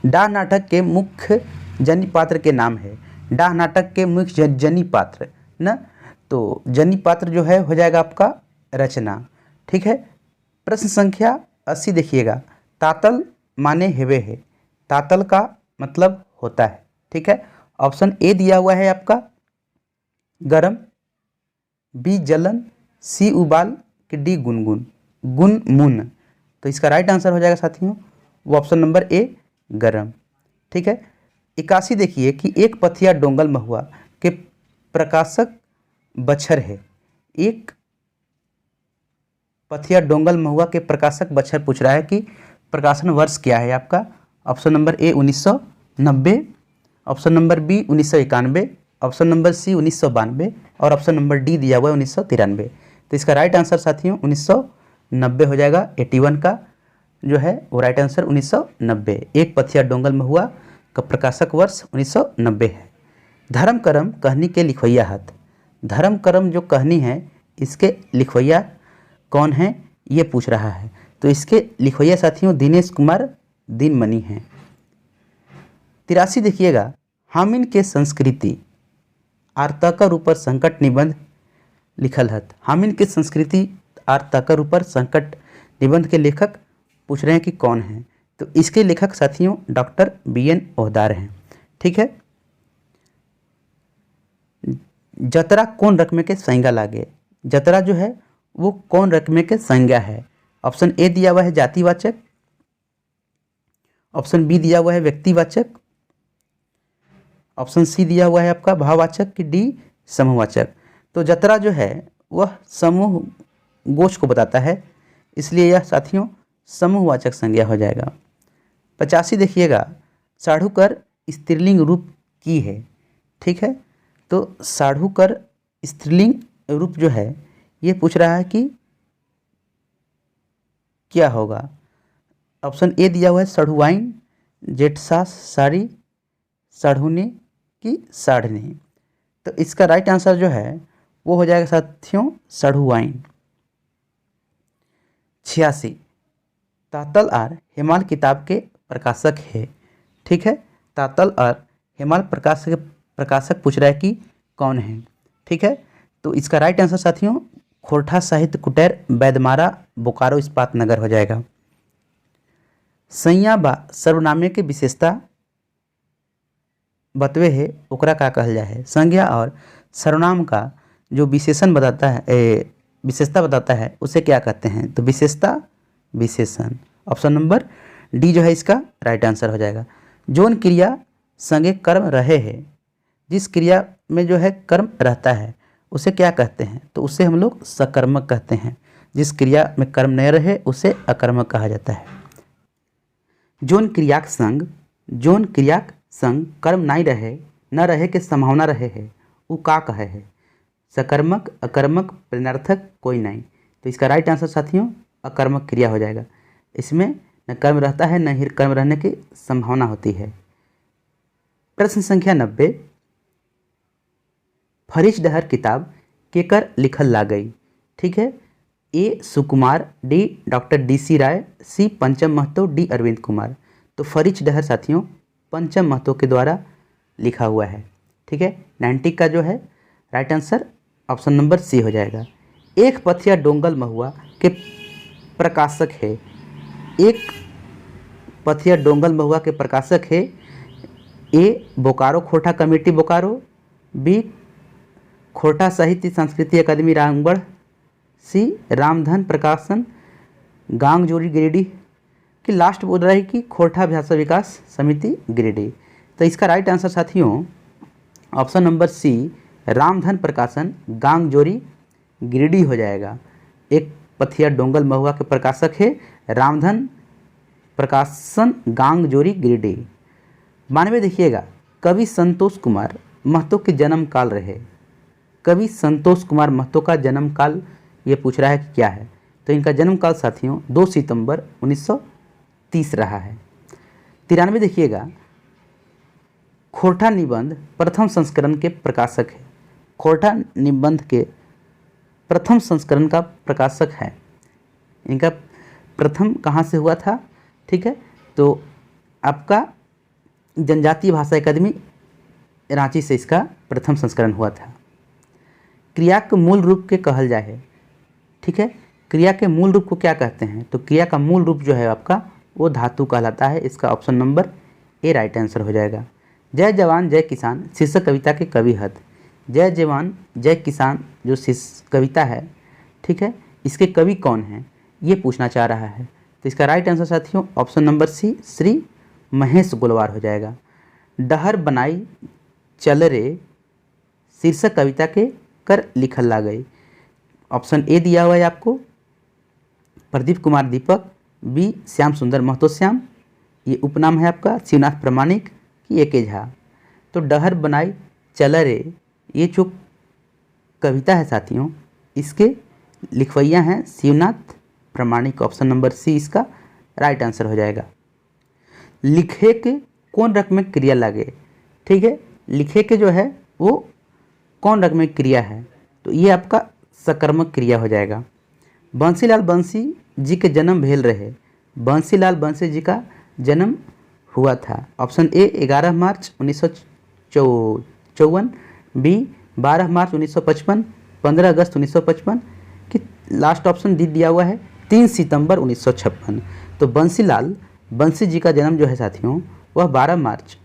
डाह नाटक के मुख्य जन्य पात्र के नाम है। डाह नाटक के मुख्य जन्य पात्र ना। तो जनी पात्र जो है हो जाएगा आपका रचना। ठीक है। प्रश्न संख्या 80 देखिएगा, तातल माने हेवे है, तातल का मतलब होता है। ठीक है। ऑप्शन ए दिया हुआ है आपका गरम, बी जलन, सी उबाल कि डी गुनगुन गुनमुन। तो इसका राइट आंसर हो जाएगा साथियों वो ऑप्शन नंबर ए गरम। ठीक है। 81 देखिए कि एक पथिया डोंगल महुआ के प्रकाशक बछर है। एक पथिया डोंगल महुआ के प्रकाशक बछर पूछ रहा है कि प्रकाशन वर्ष क्या है आपका। Option number A 1990, option number B 1991, option number C 1992 और ऑप्शन नंबर डी दिया हुआ है 1993। तो इसका राइट आंसर साथियों 1990 हो जाएगा। 81 का जो है वो राइट आंसर 1990। एक पथिया डोंगल महुआ का प्रकाशक वर्ष 1990 है। धर्म करम कहनी के लिखवैया हाथ। धर्म करम जो कहनी है इसके लिखवैया कौन है ये पूछ रहा है। तो इसके लिखवैया साथियों दिनेश कुमार दिनमणि हैं। 83 देखिएगा, हामिन के संस्कृति आर्तकर ऊपर संकट निबंध लिखल हत। हामिन के संस्कृति आर्तकर ऊपर संकट निबंध के लेखक पूछ रहे हैं कि कौन है। तो इसके लेखक साथियों डॉक्टर BN ओहदार हैं। ठीक है। जतरा कौन रकमे के संज्ञा लागे। जतरा जो है वो कौन रकमे के संज्ञा है। ऑप्शन ए दिया हुआ है जातिवाचक, ऑप्शन बी दिया हुआ है व्यक्तिवाचक, ऑप्शन सी दिया हुआ है आपका भाववाचक कि डी समूहवाचक। तो जतरा जो है वह समूह गोष्ठ को बताता है, इसलिए यह साथियों समूहवाचक संज्ञा हो जाएगा। 85 देखिएगा, साढ़ूकर स्त्रीलिंग रूप की है। ठीक है। तो साढ़ूकर स्त्रीलिंग रूप जो है ये पूछ रहा है कि क्या होगा। ऑप्शन ए दिया हुआ है साढ़ुवाइन, जेठसास, साड़ी, साढ़ुनी की साढ़नी। तो इसका राइट आंसर जो है वो हो जाएगा साथियों साढ़ुवाइन। 86 तातल और हेमाल किताब के प्रकाशक है। ठीक है। तातल और हेमाल प्रकाशक पूछ रहा है कि कौन है। ठीक है। तो इसका राइट आंसर साथियों खोरठा साहित्य कुटेर बैदमारा बोकारो इस्पात नगर हो जाएगा। संज्ञा बा सर्वनामे के विशेषता बतवे है ओकरा का कहल जाए है। संज्ञा और सर्वनाम का जो विशेषण बताता है विशेषता बताता है उसे क्या कहते हैं। तो विशेषता विशेषण। ऑप्शन नंबर डी जो है इसका राइट आंसर हो जाएगा। जोन क्रिया संगे कर्म रहे है, जिस क्रिया में जो है कर्म रहता है उसे क्या कहते हैं। तो उसे हम लोग सकर्मक कहते हैं। जिस क्रिया में कर्म नहीं रहे उसे अकर्मक कहा जाता है। जोन क्रियाक संग कर्म नहीं रहे न रहे के संभावना रहे है वो का कहे है। सकर्मक अकर्मक प्रेरणार्थक कोई नहीं। तो इसका राइट आंसर साथियों अकर्मक क्रिया हो जाएगा। इसमें न कर्म रहता है न ही कर्म रहने की संभावना होती है। प्रश्न संख्या 90, फरिश डहर किताब केकर लिखल ला गई। ठीक है। ए सुकुमार, डी डॉक्टर DC राय, सी पंचम महतो, डी अरविंद कुमार। तो फरिश डहर साथियों पंचम महतो के द्वारा लिखा हुआ है। ठीक है। 90 का जो है right answer option number C हो जाएगा। एक पथिया डोंगल महुआ के प्रकाशक है। एक पथिया डोंगल महुआ के प्रकाशक है। ए बोकारो खोरठा कमेटी बोकारो, बी खोरठा साहित्य संस्कृति अकादमी रामगढ़, सी रामधन प्रकाशन गांगजोरी गिरिडीह कि लास्ट बोल रहा है कि खोरठा भाषा विकास समिति गिरिडीह। तो इसका राइट आंसर साथियों ऑप्शन नंबर सी रामधन प्रकाशन गांगजोरी गिरिडीह हो जाएगा। एक पथिया डोंगल महुआ के प्रकाशक है रामधन प्रकाशन गांगजोरी गिरिडीह। 92 देखिएगा, कवि संतोष कुमार महतो के जन्म काल रहे। कवि संतोष कुमार महतो का जन्म काल ये पूछ रहा है कि क्या है। तो इनका जन्म काल साथियों 2 सितंबर 1930 रहा है। 93 देखिएगा, खोरठा निबंध प्रथम संस्करण के प्रकाशक है। खोरठा निबंध के प्रथम संस्करण का प्रकाशक है। इनका प्रथम कहाँ से हुआ था। ठीक है। तो आपका जनजातीय भाषा अकादमी रांची से इसका प्रथम संस्करण हुआ था। क्रिया के मूल रूप के कहल जाए। ठीक है, क्रिया के मूल रूप को क्या कहते हैं? तो क्रिया का मूल रूप जो है आपका वो धातु कहलाता है। इसका ऑप्शन नंबर ए राइट आंसर हो जाएगा। जय जवान जय किसान शीर्षक कविता के कवि हत। जय जवान जय किसान जो कविता है, ठीक है, इसके कवि कौन हैं ये पूछना चाह रहा है। तो इसका राइट आंसर साथियों option number C Shri Mahesh Golwar हो जाएगा। डहर बनाई चल रे शीर्षक कविता के कर लिखल ला गई। ऑप्शन ए दिया हुआ है आपको प्रदीप कुमार दीपक, बी श्याम सुंदर महतो श्याम, ये उपनाम है आपका शिवनाथ प्रामाणिक की एके झा। तो डहर बनाई चल रे ये जो कविता है साथियों इसके लिखवैया हैं शिवनाथ प्रामाणिक। ऑप्शन नंबर सी इसका राइट आंसर हो जाएगा। लिखे के कौन रकम में क्रिया लगे। ठीक है, लिखे के जो है वो कौन रकम में क्रिया है, तो ये आपका सकर्मक क्रिया हो जाएगा। बंसीलाल बंसी जी के जन्म भेल रहे। बंसीलाल बंसी जी का जन्म हुआ था। ऑप्शन ए 11 मार्च 1954, बी 12 मार्च 1955, 15 अगस्त 1955 कि लास्ट ऑप्शन डी दिया हुआ है 3 सितंबर 1956। तो बंसीलाल बंसी जी का जन्म जो है साथियों वह 11 मार्च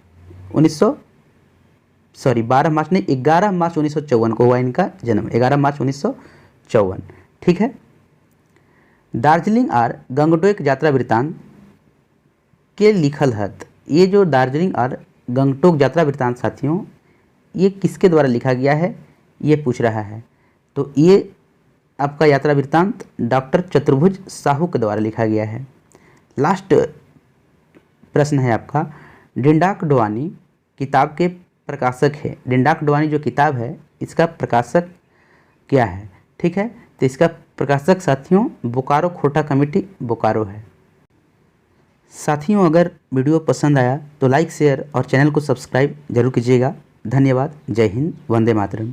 नहीं 11 मार्च 1954 को हुआ इनका जन्म, 11 मार्च 1954। ठीक है, दार्जिलिंग और गंगटोक यात्रा वृत्तांत के लिखल हत। ये जो दार्जिलिंग और गंगटोक यात्रा वृत्तांत साथियों ये किसके द्वारा लिखा गया है ये पूछ रहा है। तो ये आपका यात्रा वृत्तांत डॉक्टर चतुर्भुज साहू के द्वारा लिखा गया है। लास्ट प्रश्न है आपका डिंडाक डोवानी किताब के प्रकाशक है। डिंडाक डोवानी जो किताब है इसका प्रकाशक क्या है। ठीक है, तो इसका प्रकाशक साथियों बोकारो खोटा कमेटी बोकारो है। साथियों अगर वीडियो पसंद आया तो लाइक शेयर और चैनल को सब्सक्राइब जरूर कीजिएगा। धन्यवाद। जय हिंद, वंदे मातरम।